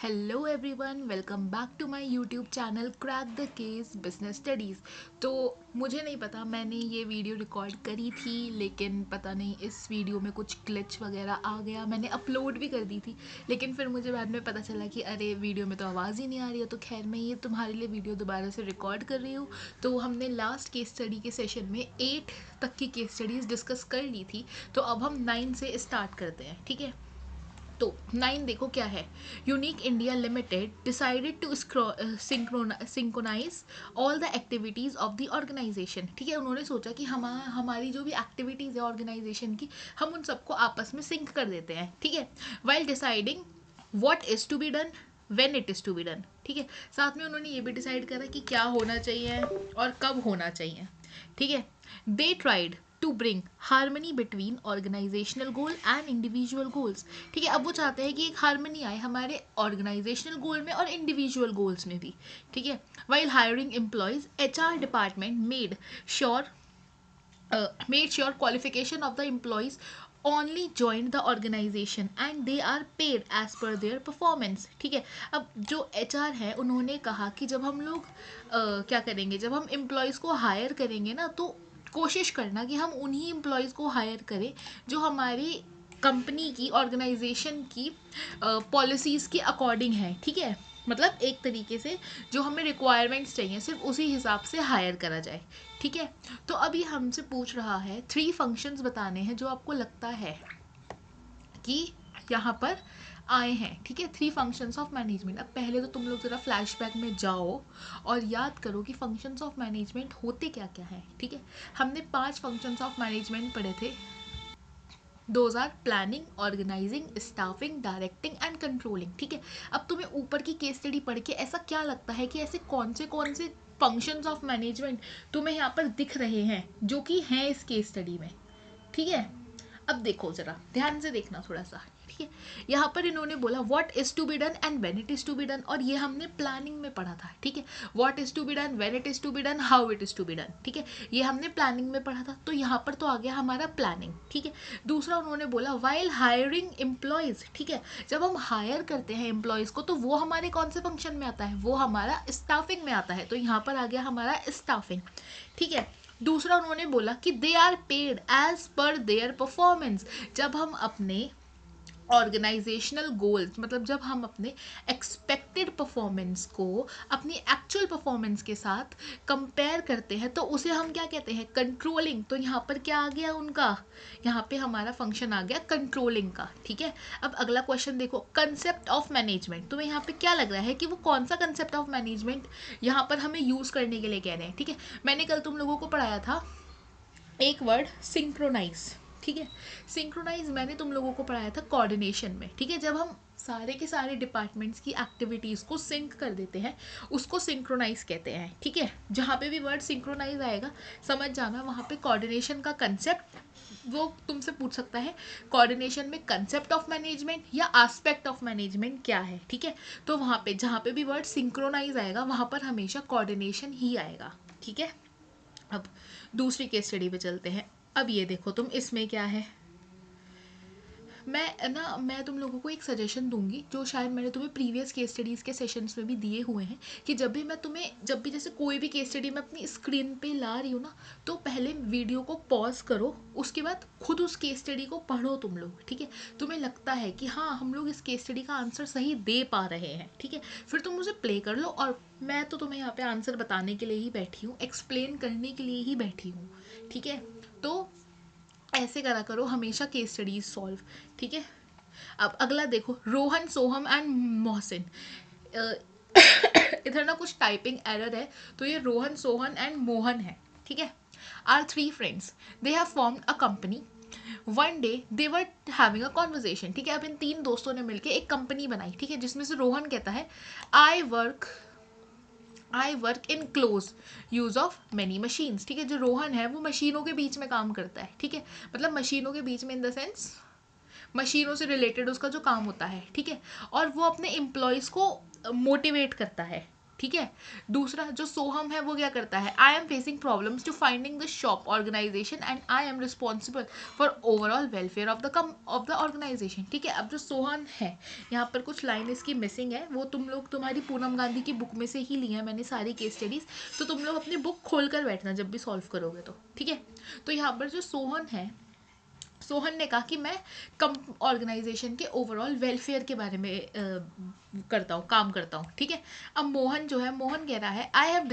Hello everyone, welcome back to my YouTube channel crack the case business studies. तो मुझे नहीं पता, मैंने ये वीडियो रिकॉर्ड करी थी लेकिन पता नहीं इस वीडियो में कुछ ग्लिच वगैरह आ गया। मैंने अपलोड भी कर दी थी लेकिन फिर मुझे बाद में पता चला कि अरे वीडियो में तो आवाज़ ही नहीं आ रही है। तो खैर मैं ये तुम्हारे लिए वीडियो दोबारा से रिकॉर्ड कर रही हूँ। तो हमने लास्ट केस स्टडी के सेशन में 8 तक की केस स्टडीज़ डिस्कस कर ली थी। तो अब हम 9 से स्टार्ट करते हैं, ठीक है। तो 9 देखो क्या है। Unique India limited decided to synchronise all the activities of the organisation. ठीक है, उन्होंने सोचा कि हमारी जो भी एक्टिविटीज़ है ऑर्गेनाइजेशन की, हम उन सबको आपस में सिंक कर देते हैं, ठीक है। While deciding what is to be done when it is to be done, ठीक है। साथ में उन्होंने ये भी डिसाइड करा कि क्या होना चाहिए और कब होना चाहिए, ठीक है। They tried to bring harmony between organisational goal and individual goals. ठीक है, अब वो चाहते हैं कि एक हारमनी आए हमारे ऑर्गेनाइजेशनल गोल में और इंडिविजुअल गोल्स में भी, ठीक है। While hiring employees HR department sure made sure qualification of the employees only joined the organization and they are paid as per their performance, ठीक है। अब जो HR है उन्होंने कहा कि जब हम लोग क्या करेंगे, जब हम एम्प्लॉयज़ को हायर करेंगे ना, तो कोशिश करना कि हम उन्हीं एम्प्लॉयज़ को हायर करें जो हमारी कंपनी की ऑर्गेनाइजेशन की पॉलिसीज़ के अकॉर्डिंग है, ठीक है। मतलब एक तरीके से जो हमें रिक्वायरमेंट्स चाहिए सिर्फ उसी हिसाब से हायर करा जाए, ठीक है। तो अभी हमसे पूछ रहा है 3 फंक्शंस बताने हैं जो आपको लगता है कि यहाँ पर आए हैं, ठीक है। 3 फंक्शंस ऑफ मैनेजमेंट। अब पहले तो तुम लोग ज़रा फ्लैशबैक में जाओ और याद करो कि फंक्शंस ऑफ मैनेजमेंट होते क्या क्या हैं, ठीक है। हमने 5 फंक्शंस ऑफ मैनेजमेंट पढ़े थे। Those are planning, organising, staffing, directing and controlling, ठीक है। अब तुम्हें ऊपर की केस स्टडी पढ़ के ऐसा क्या लगता है कि ऐसे कौन से फंक्शंस ऑफ मैनेजमेंट तुम्हें यहाँ पर दिख रहे हैं जो कि हैं इस केस स्टडी में, ठीक है। अब देखो जरा ध्यान से देखना थोड़ा सा, ठीक है। यहाँ पर इन्होंने बोला what is to be done and when it is to be done, और ये हमने प्लानिंग में पढ़ा था, ठीक है। What is to be done, when it is to be done, how it is to be done, ठीक है। ये हमने प्लानिंग में पढ़ा था, तो यहाँ पर तो आ गया हमारा प्लानिंग, ठीक है। दूसरा उन्होंने बोला वाइल हायरिंग एम्प्लॉयज, ठीक है। जब हम हायर करते हैं एम्प्लॉयज को तो वो हमारे कौन से फंक्शन में आता है, वो हमारा स्टाफिंग में आता है, तो यहाँ पर आ गया हमारा स्टाफिंग, ठीक है। दूसरा उन्होंने बोला कि they are paid as per their performance. जब हम अपने ऑर्गेनाइजेशनल गोल्स, मतलब जब हम अपने एक्सपेक्टेड परफॉर्मेंस को अपनी एक्चुअल परफॉर्मेंस के साथ कंपेयर करते हैं तो उसे हम क्या कहते हैं, कंट्रोलिंग। तो यहाँ पर क्या आ गया उनका, यहाँ पे हमारा फंक्शन आ गया कंट्रोलिंग का, ठीक है। अब अगला क्वेश्चन देखो, कंसेप्ट ऑफ मैनेजमेंट। तुम्हें यहाँ पे क्या लग रहा है कि वो कौन सा कंसेप्ट ऑफ मैनेजमेंट यहाँ पर हमें यूज़ करने के लिए कह रहे हैं, ठीक है। मैंने कल तुम लोगों को पढ़ाया था एक वर्ड सिंक्रोनाइज, ठीक है। सिंक्रोनाइज मैंने तुम लोगों को पढ़ाया था कोऑर्डिनेशन में, ठीक है। जब हम सारे के सारे डिपार्टमेंट्स की एक्टिविटीज़ को सिंक कर देते हैं उसको सिंक्रोनाइज कहते हैं, ठीक है। जहाँ पे भी वर्ड सिंक्रोनाइज आएगा समझ जाना वहाँ पे कोऑर्डिनेशन का कंसेप्ट वो तुमसे पूछ सकता है, कोऑर्डिनेशन में कंसेप्ट ऑफ मैनेजमेंट या एस्पेक्ट ऑफ मैनेजमेंट क्या है, ठीक है। तो वहाँ पे जहाँ पे भी वर्ड सिंक्रोनाइज आएगा वहाँ पर हमेशा कोऑर्डिनेशन ही आएगा, ठीक है। अब दूसरी केस स्टडी पे चलते हैं। अब ये देखो तुम, इसमें क्या है, मैं तुम लोगों को एक सजेशन दूंगी जो शायद मैंने तुम्हें प्रीवियस केस स्टडीज़ के सेशंस में भी दिए हुए हैं, कि जब भी जैसे कोई भी केस स्टडी मैं अपनी स्क्रीन पे ला रही हूँ ना, तो पहले वीडियो को पॉज करो, उसके बाद खुद उस केस स्टडी को पढ़ो तुम लोग, ठीक है। तुम्हें लगता है कि हाँ हम लोग इस केस स्टडी का आंसर सही दे पा रहे हैं, ठीक है, फिर तुम उसे प्ले कर लो। और मैं तो तुम्हें यहाँ पे आंसर बताने के लिए ही बैठी हूँ, एक्सप्लेन करने के लिए ही बैठी हूँ, ठीक है। तो ऐसे करा करो हमेशा केस स्टडीज सॉल्व, ठीक है। अब अगला देखो, रोहन, सोहम एंड मोहसिन। इधर ना कुछ टाइपिंग एरर है, तो ये रोहन, सोहन एंड मोहन है, ठीक है। Are 3 friends, they have formed a company. One day they were having a conversation, ठीक है। अब इन 3 दोस्तों ने मिलकर एक कंपनी बनाई, ठीक है, जिसमें से रोहन कहता है I work in close use of many machines, ठीक है। जो रोहन है वो मशीनों के बीच में काम करता है, ठीक है। मतलब मशीनों के बीच में इन द सेंस मशीनों से रिलेटेड उसका जो काम होता है, ठीक है। और वो अपने एम्प्लॉयज़ को मोटिवेट करता है, ठीक है। दूसरा जो सोहम है वो क्या करता है, I am facing problems to finding the shop organisation and I am responsible for overall welfare of the organisation, ठीक है। अब जो सोहन है, यहाँ पर कुछ लाइन इसकी मिसिंग है, वो तुम लोग तुम्हारी पूनम गांधी की बुक में से ही ली है मैंने सारी केस स्टडीज, तो तुम लोग अपनी बुक खोल कर बैठना जब भी सॉल्व करोगे तो, ठीक है। तो यहाँ पर जो सोहन है, सोहन ने कहा कि मैं कम ऑर्गेनाइजेशन के ओवरऑल वेलफेयर के बारे में करता हूँ, काम करता हूँ, ठीक है। अब मोहन जो है, मोहन कह रहा है I have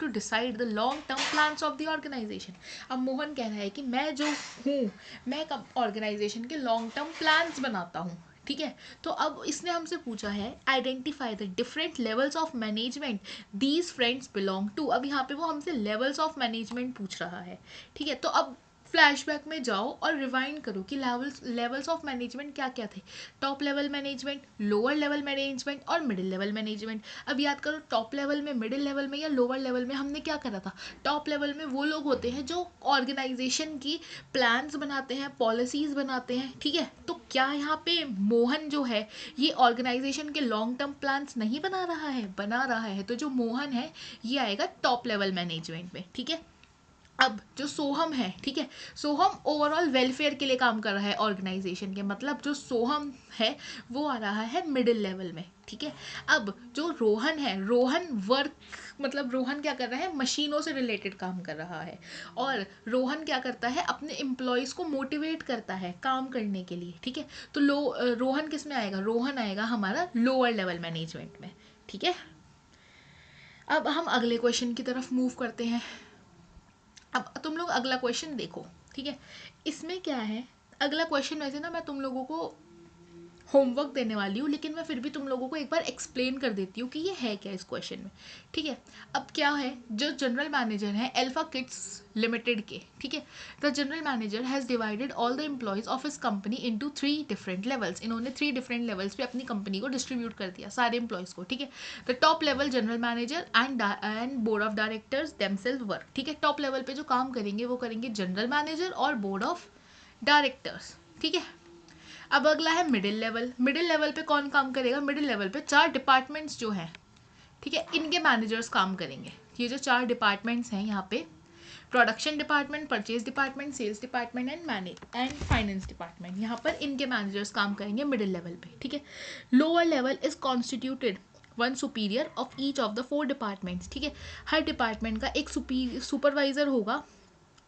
to decide the long term plans of the organisation. अब मोहन कह रहा है कि मैं जो हूँ, मैं ऑर्गेनाइजेशन के लॉन्ग टर्म प्लान्स बनाता हूँ, ठीक है। तो अब इसने हमसे पूछा है identify the different levels of management these friends belong to. अब यहाँ पे वो हमसे लेवल्स ऑफ मैनेजमेंट पूछ रहा है, ठीक है। तो अब फ्लैशबैक में जाओ और रिवाइंड करो कि लेवल्स ऑफ मैनेजमेंट क्या क्या थे। Top level management, lower level management और मिडिल लेवल मैनेजमेंट। अब याद करो टॉप लेवल में, मिडिल लेवल में या लोअर लेवल में हमने क्या करा था। टॉप लेवल में वो लोग होते हैं जो ऑर्गेनाइजेशन की प्लान्स बनाते हैं, पॉलिसीज बनाते हैं, ठीक है। तो क्या यहाँ पे मोहन जो है ये ऑर्गेनाइजेशन के लॉन्ग टर्म प्लान्स नहीं बना रहा है, बना रहा है। तो जो मोहन है ये आएगा टॉप लेवल मैनेजमेंट में, ठीक है। अब जो सोहम है, ठीक है, सोहम ओवरऑल वेलफेयर के लिए काम कर रहा है ऑर्गेनाइजेशन के, मतलब जो सोहम है वो आ रहा है मिडिल लेवल में, ठीक है। अब जो रोहन है, रोहन वर्क, मतलब रोहन क्या कर रहा है, मशीनों से रिलेटेड काम कर रहा है, और रोहन क्या करता है, अपने एम्प्लॉयज़ को मोटिवेट करता है काम करने के लिए, ठीक है। तो रोहन किस में आएगा, रोहन आएगा हमारा लोअर लेवल मैनेजमेंट में, ठीक है। अब हम अगले क्वेश्चन की तरफ मूव करते हैं। अब तुम लोग अगला क्वेश्चन देखो, ठीक है। इसमें क्या है, अगला क्वेश्चन वैसे ना मैं तुम लोगों को होमवर्क देने वाली हूँ, लेकिन मैं फिर भी तुम लोगों को एक बार एक्सप्लेन कर देती हूँ कि ये है क्या इस क्वेश्चन में, ठीक है। अब क्या है, जो जनरल मैनेजर है अल्फा किड्स लिमिटेड के, ठीक है, the general manager has divided all the employees of his company into 3 different levels. इन्होंने 3 डिफरेंट लेवल्स पे अपनी कंपनी को डिस्ट्रीब्यूट कर दिया, सारे एम्प्लॉयज़ को, ठीक है। The top level general manager and board of directors themselves work, ठीक है। टॉप लेवल पे जो काम करेंगे वो करेंगे जनरल मैनेजर और बोर्ड ऑफ डायरेक्टर्स, ठीक है। अब अगला है मिडिल लेवल। मिडिल लेवल पे कौन काम करेगा, मिडिल लेवल पे 4 डिपार्टमेंट्स जो हैं, ठीक है, इनके मैनेजर्स काम करेंगे। ये जो 4 डिपार्टमेंट्स हैं यहाँ पे, production department, purchase department, sales department and finance department, यहाँ पर इनके मैनेजर्स काम करेंगे मिडिल लेवल पे, ठीक है। Lower level is constituted one superior of each of the 4 departments, ठीक है। हर डिपार्टमेंट का एक सुपरवाइजर होगा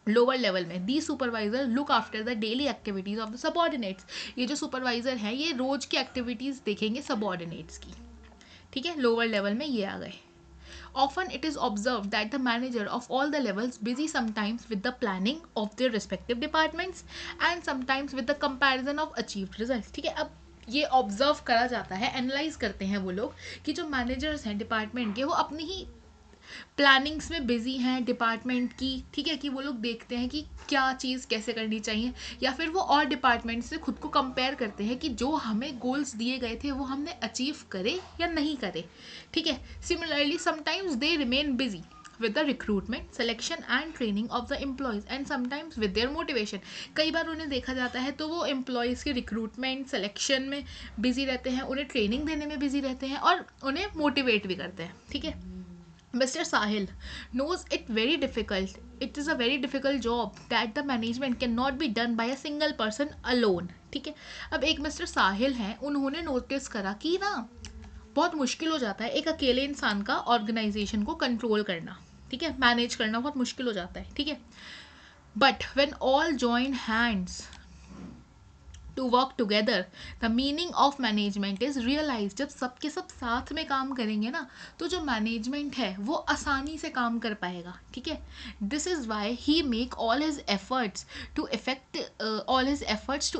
लोअर लेवल में। The supervisor look after the daily activities of the subordinates. ये जो सुपरवाइजर है ये रोज की एक्टिविटीज देखेंगे सबऑर्डिनेट्स की, ठीक है। लोअर लेवल में ये आ गए। Often it is observed that the manager of all the levels busy sometimes with the planning of their respective departments and sometimes with the comparison of achieved results, ठीक है। अब ये ऑब्जर्व करा जाता है, एनालाइज करते हैं वो लोग कि जो मैनेजर्स हैं डिपार्टमेंट के वो अपनी ही प्लानिंग्स में बिजी हैं डिपार्टमेंट की, ठीक है, कि वो लोग देखते हैं कि क्या चीज़ कैसे करनी चाहिए, या फिर वो और डिपार्टमेंट से खुद को कंपेयर करते हैं कि जो हमें गोल्स दिए गए थे वो हमने अचीव करे या नहीं करे, ठीक है। Similarly sometimes they remain busy with the recruitment, selection and training of the employees and sometimes with their motivation। कई बार उन्हें देखा जाता है तो वो एम्प्लॉयज़ के रिक्रूटमेंट सिलेक्शन में बिजी रहते हैं, उन्हें ट्रेनिंग देने में बिजी रहते हैं और उन्हें मोटिवेट भी करते हैं, ठीक है। Mr. Sahil knows it very difficult. It is a very difficult job that the management cannot be done by a single person alone, ठीक है। अब एक मिस्टर साहिल हैं, उन्होंने नोटिस करा कि ना बहुत मुश्किल हो जाता है एक अकेले इंसान का ऑर्गेनाइजेशन को कंट्रोल करना, ठीक है, मैनेज करना बहुत मुश्किल हो जाता है, ठीक है। But when all join hands to work together the meaning of management is realise. जब सबके सब साथ में काम करेंगे ना तो जो मैनेजमेंट है वो आसानी से काम कर पाएगा, ठीक है। This is why he make all his efforts to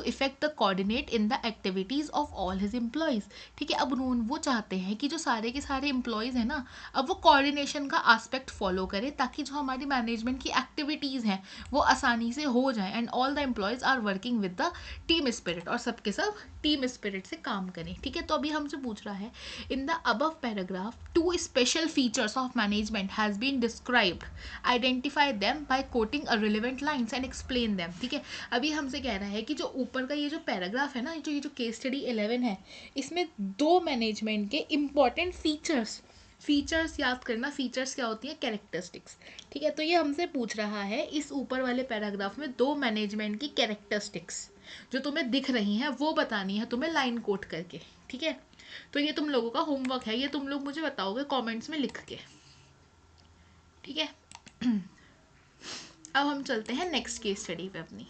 effect the coordinate in the activities of all his employees, ठीक है। अब उन्होंने वो चाहते हैं कि जो सारे के सारे एम्प्लॉयज़ हैं ना, अब वो कोऑर्डिनेशन का आस्पेक्ट फॉलो करें ताकि जो हमारी मैनेजमेंट की एक्टिविटीज़ हैं वो आसानी से हो जाए and all the employees are working with the team spirit, और सबके सब टीम स्पिरिट से काम करें, ठीक है। तो अभी हमसे पूछ रहा है in the above paragraph 2 special features of management has been described, identify them by quoting a relevant lines and explain them, ठीक है। अभी हमसे कह रहा है कि जो ऊपर का ये जो पैराग्राफ है ना, ये जो केस स्टडी 11 है, इसमें 2 मैनेजमेंट के इम्पॉर्टेंट फीचर्स फीचर्स याद करना, फीचर्स क्या होती है, कैरेक्टरिस्टिक्स, ठीक है। तो ये हमसे पूछ रहा है इस ऊपर वाले पैराग्राफ में 2 मैनेजमेंट की कैरेक्टरिस्टिक्स जो तुम्हें दिख रही हैं वो बतानी है तुम्हें लाइन कोट करके, ठीक है। तो ये तुम लोगों का होमवर्क है, ये तुम लोग मुझे बताओगे कमेंट्स में लिख के, ठीक है। अब हम चलते हैं नेक्स्ट केस स्टडी पे अपनी।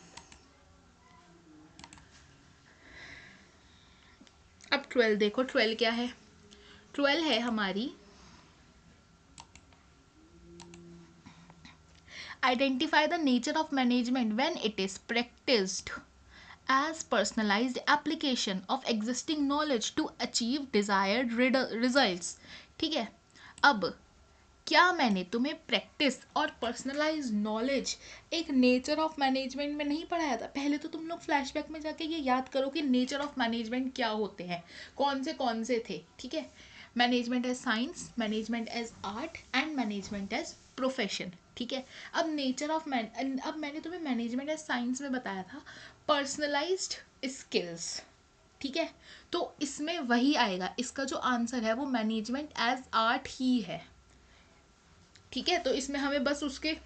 अब 12 देखो, 12 क्या है, 12 है हमारी identify the nature of management when it is practised as personalized application of existing knowledge to achieve desired results, ठीक है। अब क्या मैंने तुम्हें प्रैक्टिस और पर्सनलाइज नॉलेज एक नेचर ऑफ मैनेजमेंट में नहीं पढ़ाया था? पहले तो तुम लोग फ्लैशबैक में जाके ये याद करो कि नेचर ऑफ मैनेजमेंट क्या होते हैं, कौन से थे, ठीक है। Management as science, management as art and management as profession, ठीक है। अब नेचर ऑफ अब मैंने तुम्हें मैनेजमेंट एज साइंस में बताया था पर्सनलाइज्ड स्किल्स, ठीक है। तो इसमें वही आएगा, इसका जो आंसर है वो मैनेजमेंट एज आर्ट ही है, ठीक है। तो इसमें हमें बस उसके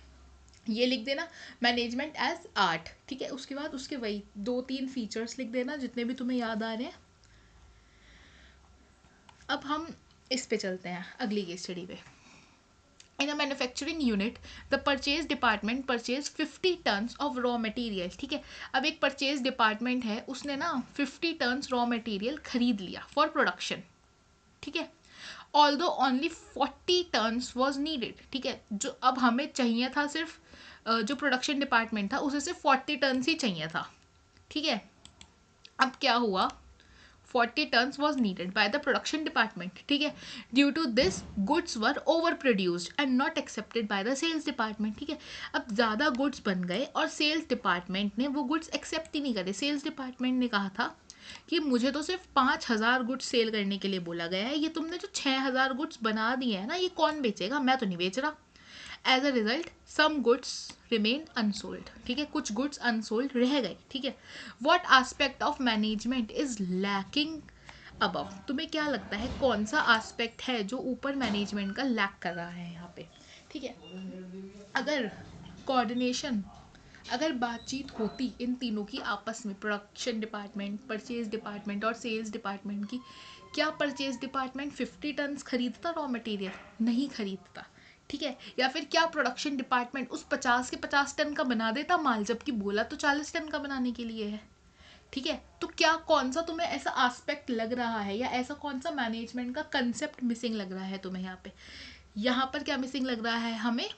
ये लिख देना मैनेजमेंट एज आर्ट, ठीक है। उसके बाद उसके वही 2-3 फीचर्स लिख देना जितने भी तुम्हें याद आ रहे हैं। अब हम इस पे चलते हैं अगली केस स्टडी पे। In a manufacturing unit the purchase department purchase 50 tons of raw material, ठीक है। अब एक परचेज डिपार्टमेंट है, उसने ना 50 टन्स रॉ मटेरियल खरीद लिया फॉर प्रोडक्शन, ठीक है। Although only 40 tons was needed, ठीक है। जो अब हमें चाहिए था सिर्फ जो प्रोडक्शन डिपार्टमेंट था उसे सिर्फ 40 टन्स ही चाहिए था, ठीक है। अब क्या हुआ, 40 tons was needed by the production department, ठीक है। Due to this goods were over produced and not accepted by the sales department, ठीक है। अब ज़्यादा गुड्स बन गए और सेल्स डिपार्टमेंट ने वो गुड्स एक्सेप्ट ही नहीं करे। सेल्स डिपार्टमेंट ने कहा था कि मुझे तो सिर्फ 5,000 गुड्स सेल करने के लिए बोला गया है, ये तुमने जो 6,000 गुड्स बना दिए हैं ना, ये कौन बेचेगा, मैं तो नहीं बेच रहा। As a result some goods remain unsold, ठीक है। कुछ गुड्स अनसोल्ड रह गए, ठीक है। What aspect of management is lacking above, तुम्हें क्या लगता है कौन सा आस्पेक्ट है जो ऊपर मैनेजमेंट का लैक कर रहा है यहाँ पे, ठीक है। अगर कोऑर्डिनेशन, अगर बातचीत होती इन तीनों की आपस में, प्रोडक्शन डिपार्टमेंट, परचेज डिपार्टमेंट और सेल्स डिपार्टमेंट की, क्या परचेज डिपार्टमेंट 50 टन्स खरीदता रॉ मटेरियल? नहीं खरीदता, ठीक है। या फिर क्या प्रोडक्शन डिपार्टमेंट उस 50 के 50 टन का बना देता माल, जबकि बोला तो 40 टन का बनाने के लिए है, ठीक है। तो क्या कौन सा तुम्हें ऐसा एस्पेक्ट लग रहा है या ऐसा कौन सा मैनेजमेंट का कंसेप्ट मिसिंग लग रहा है तुम्हें यहाँ पे? यहाँ पर क्या मिसिंग लग रहा है हमें?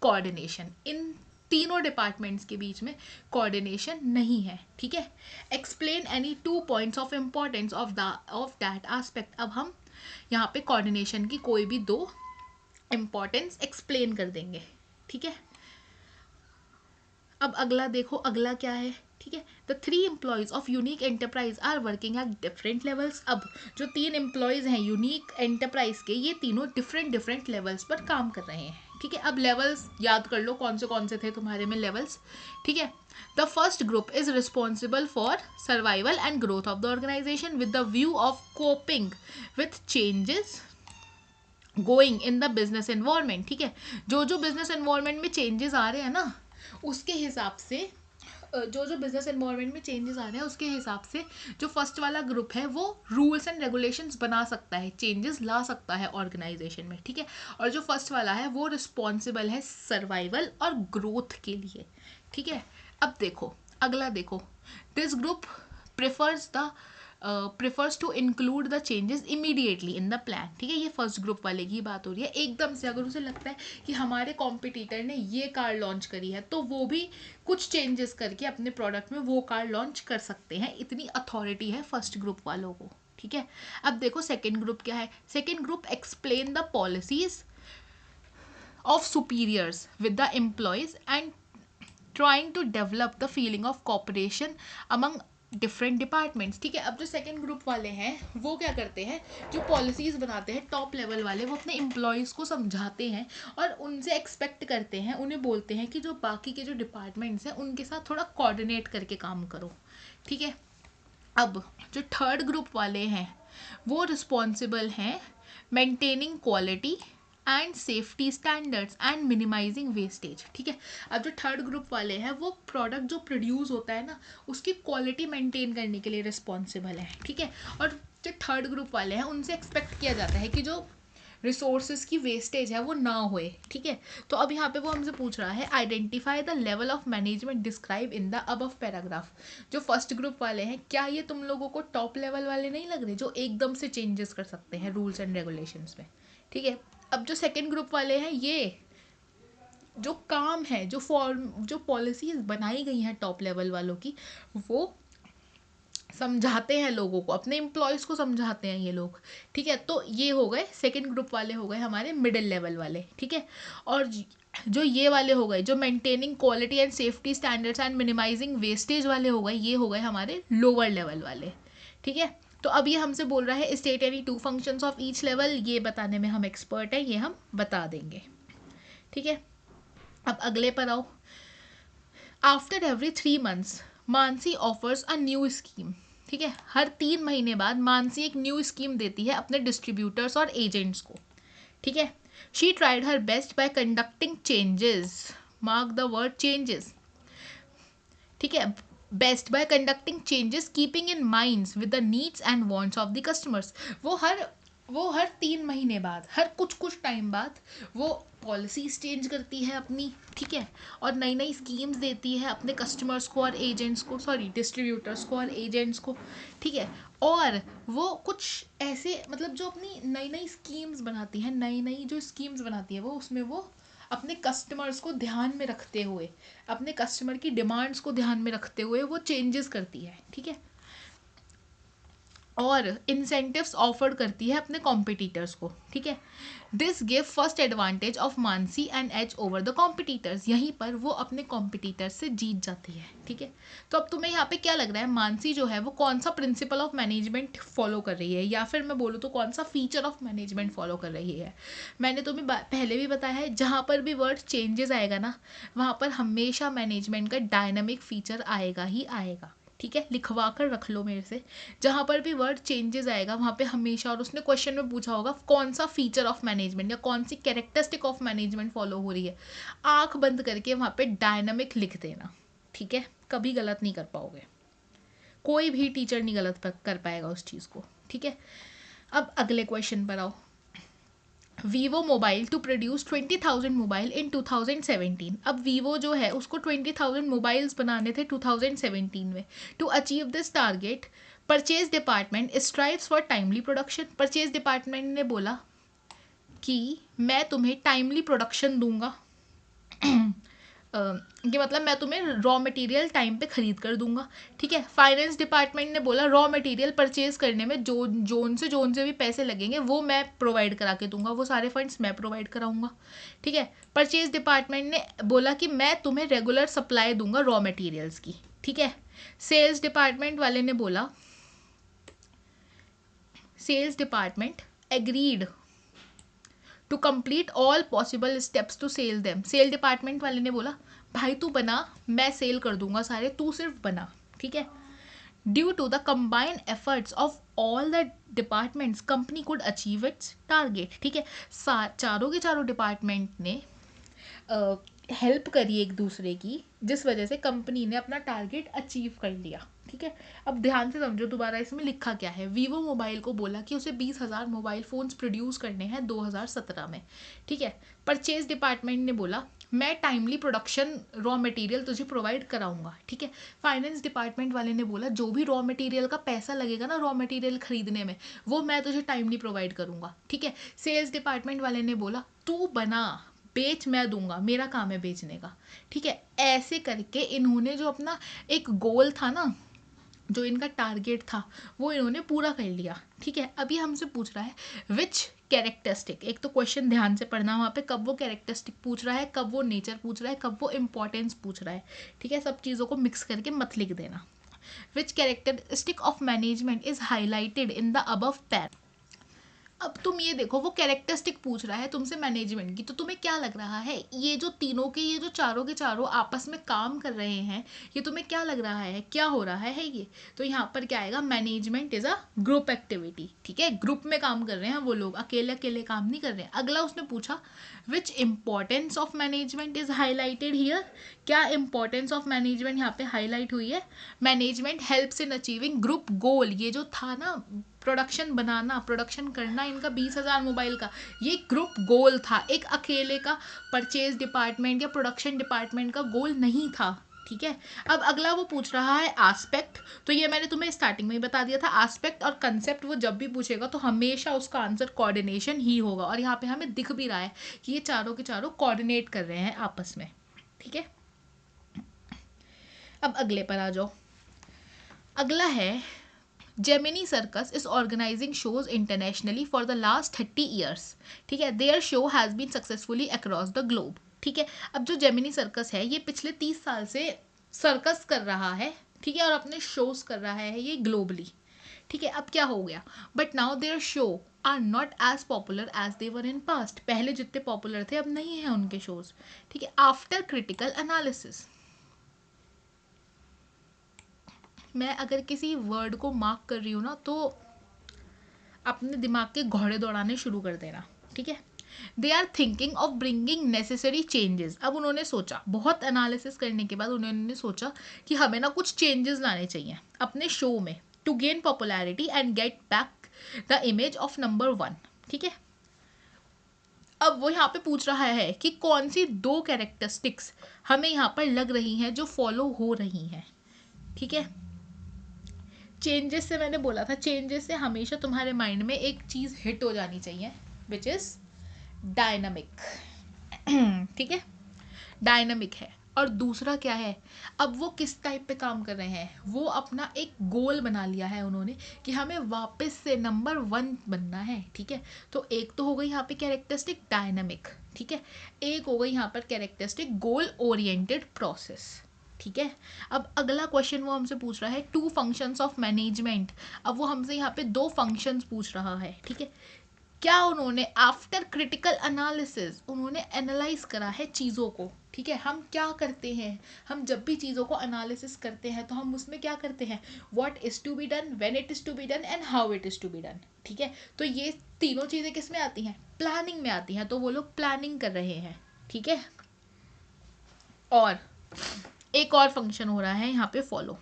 कोऑर्डिनेशन। इन तीनों डिपार्टमेंट्स के बीच में कोऑर्डिनेशन नहीं है, ठीक है। Explain any 2 points of importance of that aspect. अब हम यहाँ पे कोऑर्डिनेशन की कोई भी 2 इम्पोर्टेंस एक्सप्लेन कर देंगे, ठीक है। अब अगला देखो, अगला क्या है, ठीक है। The 3 employees of unique enterprise are working at different levels. अब जो 3 एम्प्लॉयज हैं यूनिक एंटरप्राइज के, ये तीनों डिफरेंट लेवल्स पर काम कर रहे हैं, ठीक है। अब लेवल्स याद कर लो कौन से थे तुम्हारे में लेवल्स, ठीक है। The first group is responsible for survival and growth of the organisation with the view of coping with changes going in the business environment, ठीक है। जो बिजनेस एनवायरनमेंट में चेंजेस आ रहे हैं ना, उसके हिसाब से जो बिजनेस एनवायरनमेंट में चेंजेस आ रहे हैं उसके हिसाब से जो फर्स्ट वाला ग्रुप है वो रूल्स एंड रेगुलेशंस बना सकता है, चेंजेस ला सकता है ऑर्गेनाइजेशन में, ठीक है। और जो फर्स्ट वाला है वो रिस्पॉन्सिबल है सर्वाइवल और ग्रोथ के लिए, ठीक है। अब देखो अगला देखो, this group prefers to include the changes immediately in the plan, ठीक है। ये फर्स्ट ग्रुप वाले की बात हो रही है। एकदम से अगर उसे लगता है कि हमारे कॉम्पिटिटर ने ये कार लॉन्च करी है तो वो भी कुछ चेंजेस करके अपने प्रोडक्ट में वो कार लॉन्च कर सकते हैं, इतनी अथॉरिटी है फर्स्ट ग्रुप वालों को, ठीक है। अब देखो सेकेंड ग्रुप क्या है। Second group explain the policies of superiors with the employees and trying to develop the feeling of cooperation among different departments, ठीक है। अब जो सेकेंड ग्रुप वाले हैं वो क्या करते हैं, जो पॉलिसीज़ बनाते हैं टॉप लेवल वाले, वो अपने एम्प्लॉयज़ को समझाते हैं और उनसे एक्सपेक्ट करते हैं, उन्हें बोलते हैं कि जो बाकी के जो डिपार्टमेंट्स हैं उनके साथ थोड़ा कोऑर्डिनेट करके काम करो, ठीक है। अब जो थर्ड ग्रुप वाले हैं वो रिस्पॉन्सिबल हैं maintaining quality and safety standards and minimising wastage. ठीक है, अब जो थर्ड ग्रुप वाले हैं वो प्रोडक्ट जो प्रोड्यूस होता है ना उसकी क्वालिटी मेंटेन करने के लिए रिस्पॉन्सिबल है। ठीक है, और जो थर्ड ग्रुप वाले हैं उनसे एक्सपेक्ट किया जाता है कि जो रिसोर्सेज की वेस्टेज है वो ना होए। ठीक है, तो अब यहाँ पे वो हमसे पूछ रहा है identify the level of management describe in the above paragraph. जो फर्स्ट ग्रुप वाले हैं क्या ये तुम लोगों को टॉप लेवल वाले नहीं लग रहे जो एकदम से चेंजेस कर सकते हैं रूल्स एंड रेगुलेशंस में? ठीक है, अब जो सेकेंड ग्रुप वाले हैं ये जो काम है जो पॉलिसीज बनाई गई हैं टॉप लेवल वालों की वो समझाते हैं लोगों को, अपने एम्प्लॉयज़ को समझाते हैं ये लोग। ठीक है, तो ये हो गए सेकंड ग्रुप वाले, हो गए हमारे मिडिल लेवल वाले। ठीक है, और जो ये वाले हो गए जो maintaining quality and safety standards and minimising wastage वाले हो गए, ये हो गए हमारे लोअर लेवल वाले। ठीक है, तो अब ये हमसे बोल रहा है state any 2 functions of each level. ये बताने में हम एक्सपर्ट हैं, ये हम बता देंगे। ठीक है, अब अगले पर आओ। After every 3 months Mansi offers a new scheme. ठीक है, हर 3 महीने बाद मानसी एक न्यू स्कीम देती है अपने डिस्ट्रीब्यूटर्स और एजेंट्स को। ठीक है, she tried her best bye conducting changes, mark the word changes. ठीक है, best bye conducting changes keeping in minds with the needs and wants of the customers. वो हर 3 महीने बाद, हर कुछ टाइम बाद वो पॉलिसीज चेंज करती है अपनी। ठीक है, और नई नई स्कीम्स देती है अपने कस्टमर्स को और एजेंट्स को, सॉरी डिस्ट्रीब्यूटर्स को और एजेंट्स को। ठीक है, और वो कुछ ऐसे मतलब जो अपनी नई नई स्कीम्स बनाती है, नई नई जो स्कीम्स बनाती है वो उसमें वो अपने कस्टमर्स को ध्यान में रखते हुए, अपने कस्टमर की डिमांड्स को ध्यान में रखते हुए वो चेंजेस करती है। ठीक है, और इंसेंटिव्स ऑफर करती है अपने कॉम्पिटिटर्स को। ठीक है, this give first advantage of Mansi and edge over the competitors. यहीं पर वो अपने कॉम्पिटिटर्स से जीत जाती है। ठीक है, तो अब तुम्हें यहाँ पे क्या लग रहा है मानसी जो है वो कौन सा प्रिंसिपल ऑफ मैनेजमेंट फॉलो कर रही है, या फिर मैं बोलूँ तो कौन सा फीचर ऑफ मैनेजमेंट फॉलो कर रही है? मैंने तुम्हें पहले भी बताया है जहाँ पर भी वर्ड चेंजेस आएगा ना वहाँ पर हमेशा मैनेजमेंट का डायनामिक फीचर आएगा ही आएगा। ठीक है, लिखवा कर रख लो मेरे से, जहाँ पर भी वर्ड चेंजेस आएगा वहाँ पे हमेशा, और उसने क्वेश्चन में पूछा होगा कौन सा फीचर ऑफ मैनेजमेंट या कौन सी कैरेक्टरिस्टिक ऑफ मैनेजमेंट फॉलो हो रही है, आंख बंद करके वहाँ पे डायनामिक लिख देना। ठीक है, कभी गलत नहीं कर पाओगे, कोई भी टीचर नहीं गलत कर पाएगा उस चीज़ को। ठीक है, अब अगले क्वेश्चन पर आओ। Vivo mobile to produce 20,000 mobile in 2017। अब वीवो जो है उसको 20,000 मोबाइल्स बनाने थे 2017 में। To achieve this target purchase department strives for timely production. Purchase department ने बोला कि मैं तुम्हें टाइमली प्रोडक्शन दूंगा, ये मतलब मैं तुम्हें रॉ मटेरियल टाइम पे खरीद कर दूंगा। ठीक है, फाइनेंस डिपार्टमेंट ने बोला रॉ मटेरियल परचेज करने में जोन से भी पैसे लगेंगे वो मैं प्रोवाइड करा के दूंगा, वो सारे फंड्स मैं प्रोवाइड कराऊंगा। ठीक है, परचेज डिपार्टमेंट ने बोला कि मैं तुम्हें रेगुलर सप्लाई दूंगा रॉ मटेरियल्स की। ठीक है, सेल्स डिपार्टमेंट वाले ने बोला, sales department agreed to complete all possible steps to sell them. Sale department वाले ने बोला भाई तू बना, मैं सेल कर दूंगा सारे, तू सिर्फ बना। ठीक है, due to the combined efforts of all the departments company could achieve its target. ठीक है, चारों के चारों डिपार्टमेंट ने हेल्प करी एक दूसरे की, जिस वजह से कंपनी ने अपना टारगेट अचीव कर लिया। ठीक है, अब ध्यान से समझो दोबारा इसमें लिखा क्या है। वीवो मोबाइल को बोला कि उसे 20,000 मोबाइल फ़ोन्स प्रोड्यूस करने हैं 2017 में। ठीक है, परचेज डिपार्टमेंट ने बोला मैं टाइमली प्रोडक्शन रॉ मटेरियल तुझे प्रोवाइड कराऊंगा। ठीक है, फाइनेंस डिपार्टमेंट वाले ने बोला जो भी रॉ मटेरियल का पैसा लगेगा ना रॉ मटेरियल खरीदने में वो मैं तुझे टाइमली प्रोवाइड करूंगा। ठीक है, सेल्स डिपार्टमेंट वाले ने बोला तू बना, बेच मैं दूंगा, मेरा काम है बेचने का। ठीक है, ऐसे करके इन्होंने जो अपना एक गोल था ना, जो इनका टारगेट था वो इन्होंने पूरा कर लिया। ठीक है, अभी हमसे पूछ रहा है विच कैरेक्टरिस्टिक, एक तो क्वेश्चन ध्यान से पढ़ना वहाँ पे, कब वो कैरेक्टरिस्टिक पूछ रहा है, कब वो नेचर पूछ रहा है, कब वो इंपॉर्टेंस पूछ रहा है। ठीक है, सब चीज़ों को मिक्स करके मत लिख देना। Which characteristic of management is highlighted in the above para. अब तुम ये देखो, वो कैरेक्टरिस्टिक पूछ रहा है तुमसे मैनेजमेंट की, तो तुम्हें क्या लग रहा है ये जो तीनों के, ये जो चारों के चारों आपस में काम कर रहे हैं, ये तुम्हें क्या लग रहा है, क्या हो रहा है ये? तो यहाँ पर क्या आएगा, management is a group activity, ठीक है, ग्रुप में काम कर रहे हैं वो लोग, अकेले अकेले काम नहीं कर रहे हैं। अगला उसने पूछा which importance of management is highlighted here, क्या इंपॉर्टेंस ऑफ मैनेजमेंट यहाँ पे हाईलाइट हुई है? Management helps in achieving group goal, ये जो था ना प्रोडक्शन बनाना, प्रोडक्शन करना इनका 20,000 मोबाइल का, ये ग्रुप गोल था, एक अकेले का परचेज डिपार्टमेंट या प्रोडक्शन डिपार्टमेंट का गोल नहीं था, ठीक है। अब अगला वो पूछ रहा है एस्पेक्ट, तो ये मैंने तुम्हें स्टार्टिंग में ही बता दिया था, एस्पेक्ट और कंसेप्ट वो जब भी पूछेगा तो हमेशा उसका आंसर कोऑर्डिनेशन ही होगा, और यहाँ पे हमें दिख भी रहा है कि ये चारों के चारों कोऑर्डिनेट कर रहे हैं आपस में, ठीक है। अब अगले पर आ जाओ। अगला है Gemini circus is organising shows internationally for the last 30 years, ठीक है, their show has been successfully across the globe, ठीक है। अब जो जेमिनी सर्कस है ये पिछले 30 साल से सर्कस कर रहा है, ठीक है, और अपने शोज कर रहा है ये ग्लोबली, ठीक है। अब क्या हो गया, but now there show are not as popular as they were in past, पहले जितने पॉपुलर थे अब नहीं है उनके शोज, ठीक है। आफ्टर क्रिटिकल एनालिसिस, मैं अगर किसी वर्ड को मार्क कर रही हूँ ना तो अपने दिमाग के घोड़े दौड़ाने शुरू कर देना, ठीक है। They are thinking of bringing necessary changes, अब उन्होंने सोचा, बहुत एनालिसिस करने के बाद उन्होंने सोचा कि हमें ना कुछ चेंजेस लाने चाहिए अपने शो में, to gain popularity and get back the image of number 1, ठीक है। अब वो यहाँ पे पूछ रहा है कि कौन सी 2 कैरेक्टरिस्टिक्स हमें यहाँ पर लग रही हैं जो फॉलो हो रही हैं, ठीक है। चेंजेस से मैंने बोला था, चेंजेस से हमेशा तुम्हारे माइंड में एक चीज़ हिट हो जानी चाहिए, विच इज़ डायनामिक, ठीक है, डायनामिक है। और दूसरा क्या है, अब वो किस टाइप पे काम कर रहे हैं, वो अपना एक गोल बना लिया है उन्होंने कि हमें वापस से नंबर 1 बनना है, ठीक है। तो एक तो हो गई यहाँ पे कैरेक्टरिस्टिक डायनामिक, ठीक है, एक हो गई यहाँ पर कैरेक्टरिस्टिक गोल ओरिएंटेड प्रोसेस, ठीक है। अब अगला क्वेश्चन वो हमसे पूछ रहा है 2 फंक्शंस ऑफ मैनेजमेंट, अब वो हमसे यहाँ पे 2 फंक्शंस पूछ रहा है, ठीक है। क्या उन्होंने आफ्टर क्रिटिकल एनालिसिस उन्होंने एनालाइज करा है चीज़ों को, ठीक है। हम क्या करते हैं, हम जब भी चीज़ों को एनालिसिस करते हैं तो हम उसमें क्या करते हैं, what is to be done, when it is to be done and how it is to be done, ठीक है। तो ये तीनों चीज़ें किस में आती हैं, प्लानिंग में आती हैं, तो वो लोग प्लानिंग कर रहे हैं, ठीक है। और एक और फंक्शन हो रहा है यहाँ पे फॉलो,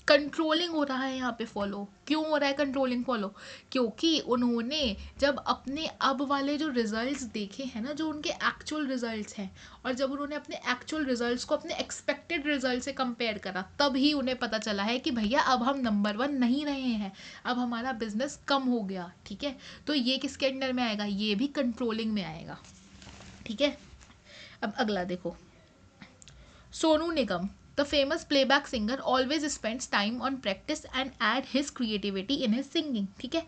कंट्रोलिंग हो रहा है यहाँ पे फॉलो। क्यों हो रहा है कंट्रोलिंग फॉलो, क्योंकि उन्होंने जब अपने अब वाले जो रिजल्ट्स देखे हैं ना, जो उनके एक्चुअल रिजल्ट्स हैं, और जब उन्होंने अपने एक्चुअल रिजल्ट्स को अपने एक्सपेक्टेड रिजल्ट से कंपेयर करा, तब ही उन्हें पता चला है कि भैया अब हम नंबर 1 नहीं रहे हैं, अब हमारा बिजनेस कम हो गया, ठीक है। तो ये किसके अंडर में आएगा, ये भी कंट्रोलिंग में आएगा, ठीक है। अब अगला देखो, Sonu Nigam, the famous playback singer, always spends time on practice and add his creativity in his singing, ठीक है।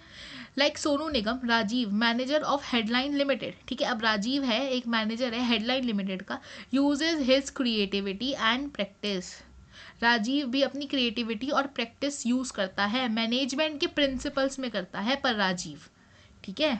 Like Sonu Nigam, Rajeev manager of headline limited, ठीक है। अब राजीव है एक मैनेजर है हेडलाइन लिमिटेड का, uses his creativity and practice, Rajeev भी अपनी क्रिएटिविटी और प्रैक्टिस यूज करता है, मैनेजमेंट के प्रिंसिपल्स में करता है पर राजीव, ठीक है।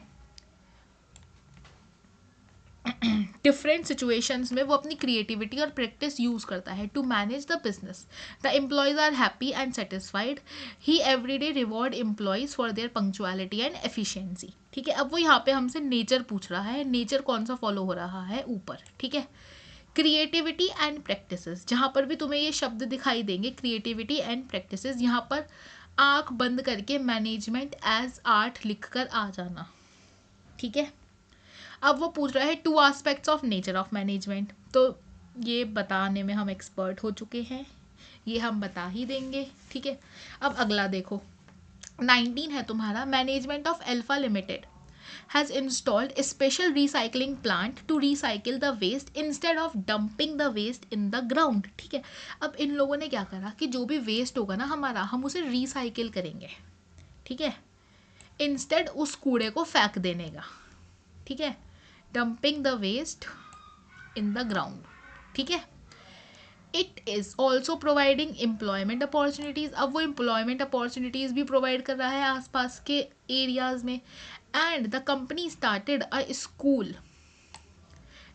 डिफरेंट सिचुएशंस में वो अपनी क्रिएटिविटी और प्रैक्टिस यूज करता है to manage the business, the employees are happy and satisfied, he everyday reward employees for their punctuality and efficiency, ठीक है। अब वो यहाँ पे हमसे नेचर पूछ रहा है, नेचर कौन सा फॉलो हो रहा है ऊपर, ठीक है। क्रिएटिविटी एंड प्रैक्टिसेस, जहाँ पर भी तुम्हें ये शब्द दिखाई देंगे क्रिएटिविटी एंड प्रैक्टिसेस, यहाँ पर आंख बंद करके मैनेजमेंट एज आर्ट लिख कर आ जाना, ठीक है। अब वो पूछ रहा है 2 aspects of nature of management, तो ये बताने में हम एक्सपर्ट हो चुके हैं, ये हम बता ही देंगे, ठीक है। अब अगला देखो 19 है तुम्हारा, management of alpha limited has installed a special recycling plant to recycle the waste instead of dumping the waste in the ground, ठीक है। अब इन लोगों ने क्या करा कि जो भी वेस्ट होगा ना हमारा, हम उसे रिसाइकिल करेंगे, ठीक है, इंस्टेड उस कूड़े को फेंक देने का, ठीक है, dumping the waste in the ground, ठीक है। It is also providing employment opportunities, अब वो एम्प्लॉयमेंट अपॉर्चुनिटीज़ भी प्रोवाइड कर रहा है आसपास के एरियाज़ में। And the company started a school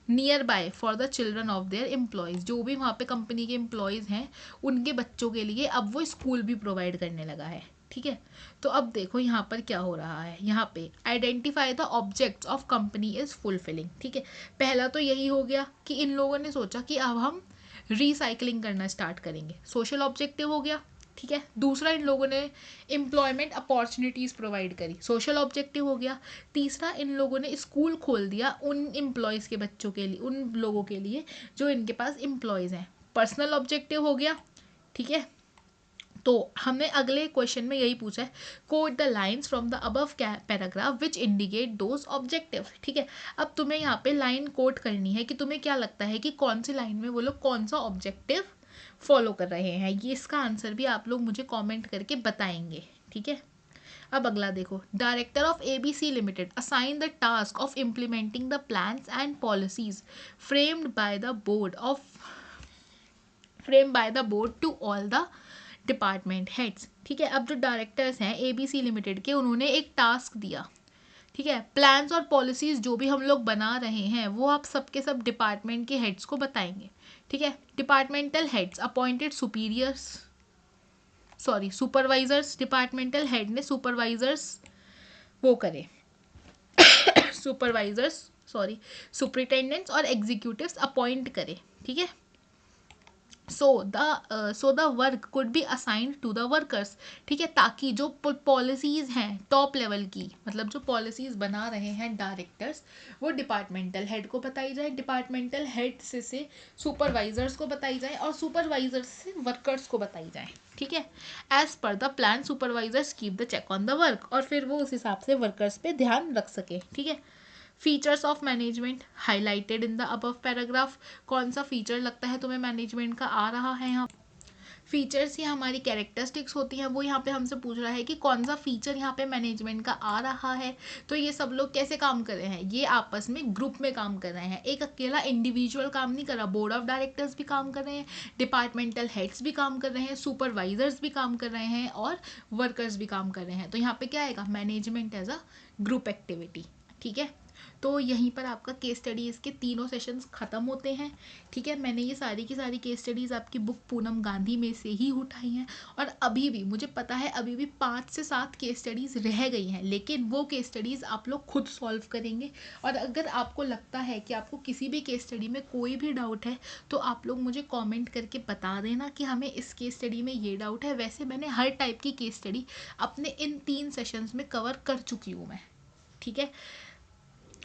near by for the children of their employees, जो भी वहाँ पे कंपनी के एम्प्लॉयज़ हैं उनके बच्चों के लिए अब वो स्कूल भी प्रोवाइड करने लगा है। ठीक है, तो अब देखो यहाँ पर क्या हो रहा है, यहाँ पे identify the objects of company is fulfilling. ठीक है, पहला तो यही हो गया कि इन लोगों ने सोचा कि अब हम रिसाइकलिंग करना स्टार्ट करेंगे, सोशल ऑब्जेक्टिव हो गया। ठीक है, दूसरा इन लोगों ने एम्प्लॉयमेंट अपॉर्चुनिटीज़ प्रोवाइड करी, सोशल ऑब्जेक्टिव हो गया। तीसरा, इन लोगों ने स्कूल खोल दिया उन एम्प्लॉयज़ के बच्चों के लिए, उन लोगों के लिए जो इनके पास एम्प्लॉयज़ हैं, पर्सनल ऑब्जेक्टिव हो गया। ठीक है, तो हमने अगले क्वेश्चन में यही पूछा है, quote the lines from the above paragraph which indicate those objective. ठीक है, अब तुम्हें यहाँ पे लाइन कोट करनी है कि तुम्हें क्या लगता है कि कौन सी लाइन में वो लोग कौन सा ऑब्जेक्टिव फॉलो कर रहे हैं, ये इसका आंसर भी आप लोग मुझे कमेंट करके बताएंगे। ठीक है, अब अगला देखो, director of ABC limited assign the task of implementing the plans and policies framed by the board to all the department heads. ठीक है, अब जो डायरेक्टर्स हैं ABC लिमिटेड के, उन्होंने एक टास्क दिया। ठीक है, प्लान्स और पॉलिसीज जो भी हम लोग बना रहे हैं वो आप सबके सब डिपार्टमेंट के हेड्स को बताएंगे। ठीक है, departmental heads appointed supervisors, departmental head ने सुपरवाइजर्स वो करे सुपरिटेंडेंट्स और एग्जीक्यूटिव्स अपॉइंट करे। ठीक है, so the work could be assigned to the workers. ठीक है, ताकि जो पॉलिसीज़ हैं टॉप लेवल की, मतलब जो पॉलिसीज़ बना रहे हैं डायरेक्टर्स, वो डिपार्टमेंटल हेड को बताई जाए, डिपार्टमेंटल हेड से सुपरवाइजर्स को बताई जाए और सुपरवाइजर्स से वर्कर्स को बताई जाए। ठीक है, as per the plan supervisors keep the check on the work, और फिर वो उस हिसाब से वर्कर्स पे ध्यान रख सके। ठीक है, features of management highlighted in the above paragraph, कौन सा फीचर लगता है तुम्हें मैनेजमेंट का आ रहा है यहाँ। फीचर्स ये हमारी कैरेक्टरिस्टिक्स होती हैं, वो यहाँ पे हमसे पूछ रहा है कि कौन सा फीचर यहाँ पे मैनेजमेंट का आ रहा है। तो ये सब लोग कैसे काम कर रहे हैं, ये आपस में ग्रुप में काम कर रहे हैं, एक अकेला इंडिविजुअल काम नहीं कर रहा, बोर्ड ऑफ डायरेक्टर्स भी काम कर रहे हैं, डिपार्टमेंटल हेड्स भी काम कर रहे हैं, सुपरवाइजर्स भी काम कर रहे हैं और वर्कर्स भी काम कर रहे हैं। तो यहाँ पे क्या आएगा, management as a group activity. ठीक है, तो यहीं पर आपका केस स्टडीज़ के तीनों सेशंस ख़त्म होते हैं। ठीक है, मैंने ये सारी की सारी केस स्टडीज़ आपकी बुक पूनम गांधी में से ही उठाई हैं, और अभी भी मुझे पता है अभी भी 5 से 7 केस स्टडीज़ रह गई हैं, लेकिन वो केस स्टडीज़ आप लोग खुद सॉल्व करेंगे। और अगर आपको लगता है कि आपको किसी भी केस स्टडी में कोई भी डाउट है, तो आप लोग मुझे कॉमेंट करके बता देना कि हमें इस केस स्टडी में ये डाउट है। वैसे मैंने हर टाइप की केस स्टडी अपने इन 3 सेशंस में कवर कर चुकी हूँ मैं। ठीक है,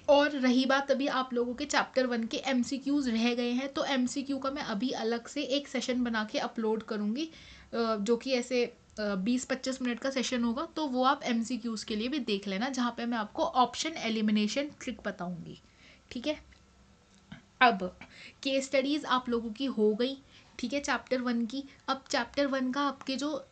और रही बात अभी आप लोगों के चैप्टर 1 के MCQs रह गए हैं, तो MCQ का मैं अभी अलग से एक सेशन बना के अपलोड करूँगी, जो कि ऐसे 20-25 मिनट का सेशन होगा, तो वो आप MCQs के लिए भी देख लेना, जहाँ पे मैं आपको ऑप्शन एलिमिनेशन ट्रिक बताऊँगी। ठीक है, अब केस स्टडीज़ आप लोगों की हो गई। ठीक है, चैप्टर 1 की। अब चैप्टर 1 का आपके जो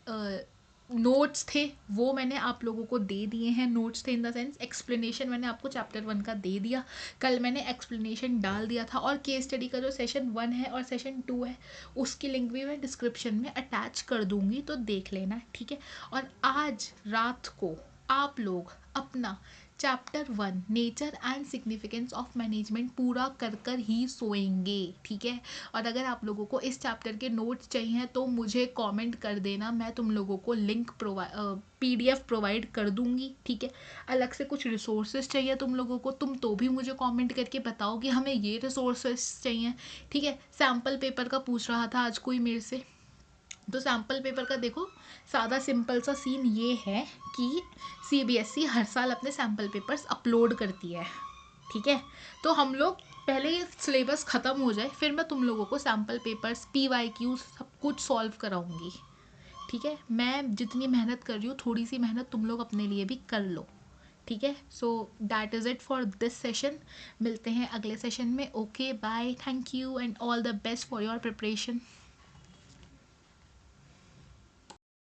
नोट्स थे वो मैंने आप लोगों को दे दिए हैं। नोट्स थे इन द सेंस एक्सप्लेनेशन मैंने आपको चैप्टर 1 का दे दिया, कल मैंने एक्सप्लेनेशन डाल दिया था, और केस स्टडी का जो सेशन 1 है और सेशन 2 है उसकी लिंक भी मैं डिस्क्रिप्शन में अटैच कर दूँगी, तो देख लेना। ठीक है, और आज रात को आप लोग अपना chapter 1 nature and significance of management पूरा कर कर ही सोएंगे। ठीक है, और अगर आप लोगों को इस चैप्टर के नोट्स चाहिए तो मुझे कमेंट कर देना, मैं तुम लोगों को लिंक PDF प्रोवाइड कर दूंगी। ठीक है, अलग से कुछ रिसोर्सेज चाहिए तुम लोगों को, तुम तो भी मुझे कमेंट करके बताओ कि हमें ये रिसोर्सेज चाहिए। ठीक है, सैम्पल पेपर का पूछ रहा था आज कोई मेरे से, तो सैम्पल पेपर का देखो सादा सिंपल सा सीन ये है कि CBSE हर साल अपने सैम्पल पेपर्स अपलोड करती है। ठीक है, तो हम लोग पहले ये सिलेबस ख़त्म हो जाए, फिर मैं तुम लोगों को सैम्पल पेपर्स PYQ सब कुछ सॉल्व कराऊंगी। ठीक है, मैं जितनी मेहनत कर रही हूँ थोड़ी सी मेहनत तुम लोग अपने लिए भी कर लो। ठीक है, so that is it for this session. मिलते हैं अगले सेशन में। Okay bye, thank you and all the best for your preparation.